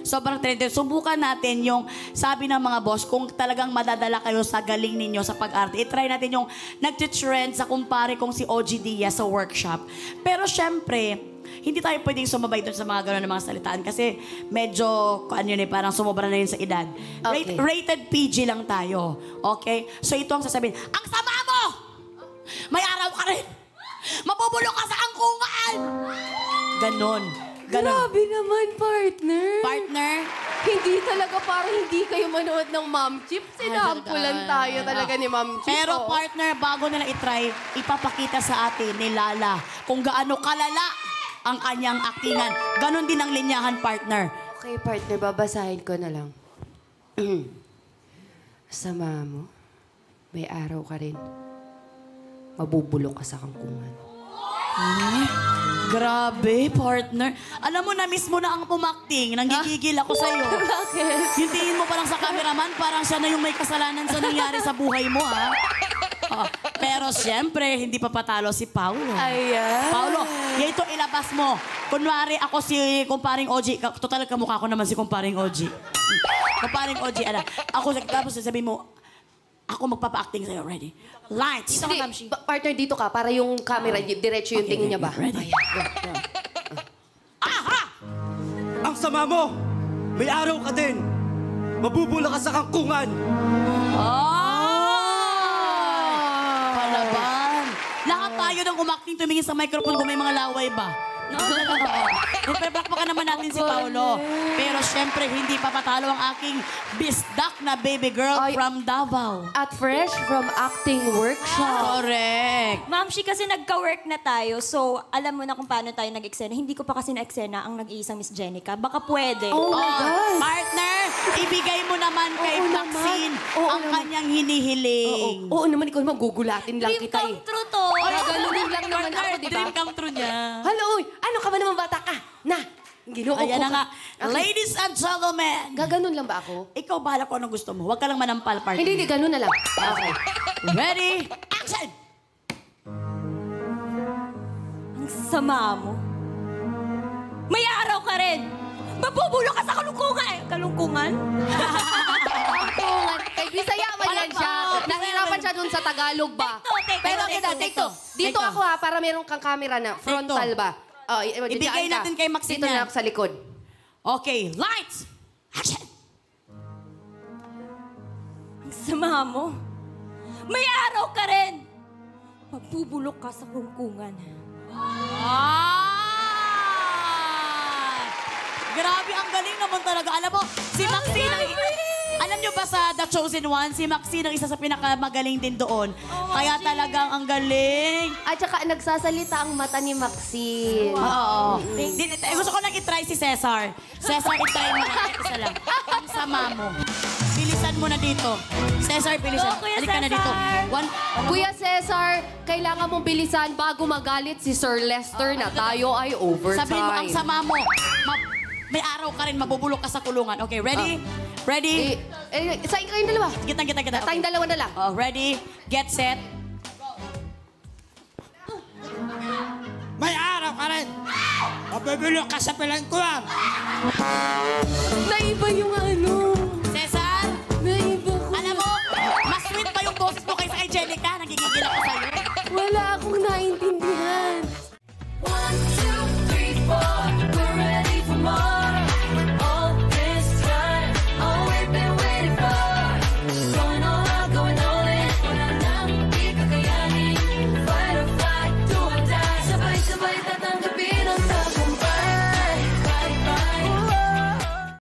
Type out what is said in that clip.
Sobrang trend. Subukan natin yung sabi ng mga boss, kung talagang madadala kayo sa galing ninyo sa pag-arte, itry natin yung nag-trend sa kumpare kong si OG Diaz sa workshop. Pero syempre, hindi tayo pwedeng sumabay dun sa mga gano'n ng mga salitaan kasi medyo, parang sumobra na yun sa edad. Okay. Rated PG lang tayo. Okay? So ito ang sasabihin, ang sama mo! May araw ka rin! Mabubulong ka sa angkungan! Ganon. Grabe naman, partner. Partner? Hindi talaga parang hindi kayo manood ng Ma'am Chip. Sinampulan tayo talaga ni Ma'am Chip. Pero partner, bago nila itry, ipapakita sa atin ni Lala kung gaano kalala ang kanyang aktingan. Ganon din ang linyahan, partner. Okay, partner, babasahin ko na lang. Sama mo, may araw ka rin. Mabubulok ka sa kangkungan. Grabe, partner. Alam mo, na-miss mo na ang pumakting. Nanggigigil ako sa'yo. Bakit? Yung tingin mo parang sa cameraman, parang siya na yung may kasalanan sa nangyari sa buhay mo, ha? Pero siyempre, hindi pa patalo si Paulo. Ayan. Paulo, ito ilabas mo. Kunwari ako si kumparing OG. Total, kamukha ko naman si kumparing OG. Kumparing OG, ako, tapos sasabihin mo, ako magpapa-acting sa'yo. Ready? Lights! Hindi, partner, dito ka para yung camera, diretso yung tingin niya ba? Ready? Ayan. Aha! Ang sama mo! May araw ka din! Mabubula ka sa kangkungan! Palaban! Lahat tayo ng umacting tumingin sa microphone kung may mga laway ba? No? Ipapakpakan naman natin si Paulo. Pero syempre, hindi papatalo ang aking bisdak na baby girl from Davao. At fresh from acting workshop. Correct. Ma'am, kasi nagka-work na tayo, so alam mo na kung paano tayo nag-eksena. Hindi ko pa kasi na-eksena ang nag-iisang Miss Jenica. Baka pwede. Oh my God! Partner, ibigay mo naman kay Maxine ang kanyang hinihiling. Oo naman, ikaw naman, gugulatin lang Dream kita come eh. true to. Gaganunin lang naman ako, di ba? Dream come true niya. Hello, uy! Ano ka ba naman bata ka? Na! Ginoo ko. Ayan na nga. Okay. Ladies and gentlemen. Gaganon lang ba ako? Ikaw bahala ko anong gusto mo. Huwag ka lang manampal, partner. Hindi, ganun na lang. Okay. Ready? Action! Ang sama mo. May araw ka rin. Mabubulong ka sa kalungkungan. Kalungkungan? Kalungkungan. Kay Bisaya man yan siya. Nahirapan siya dun sa Tagalog ba? Pero take to. Dito ako ha, para meron kang camera na. Frontal ba? Oh, ibigay natin kay Maxine dito yan. na ako sa likod. Okay, lights! Action! Ang sama mo. May araw ka rin. Mabubulok ka sa kalungkungan. Grabe, ang galing naman talaga. Alam mo, si Maxine ang... Alam niyo ba sa The Chosen One, si Maxine ang isa sa pinakamagaling din doon. Kaya talagang ang galing. At saka nagsasalita ang mata ni Maxine. Oo. Gusto ko lang itry si Cesar. Cesar, itry mo na. Isa lang. Ang sama mo. Bilisan mo na dito. Cesar, bilisan. Go, Kuya Halika na dito. Cesar. Kuya Cesar, kailangan mong bilisan bago magalit si Sir Lester na tayo ay overtime. Sabihin mo, ang sama mo. May araw ka rin, mabubulok ka sa kulungan. Okay, ready? Ready? Sa kayong dalawa. Kita. Tayong dalawa na lang. Oh, ready? Get set. May araw ka rin! Mabubulok ka sa pilangkuhan!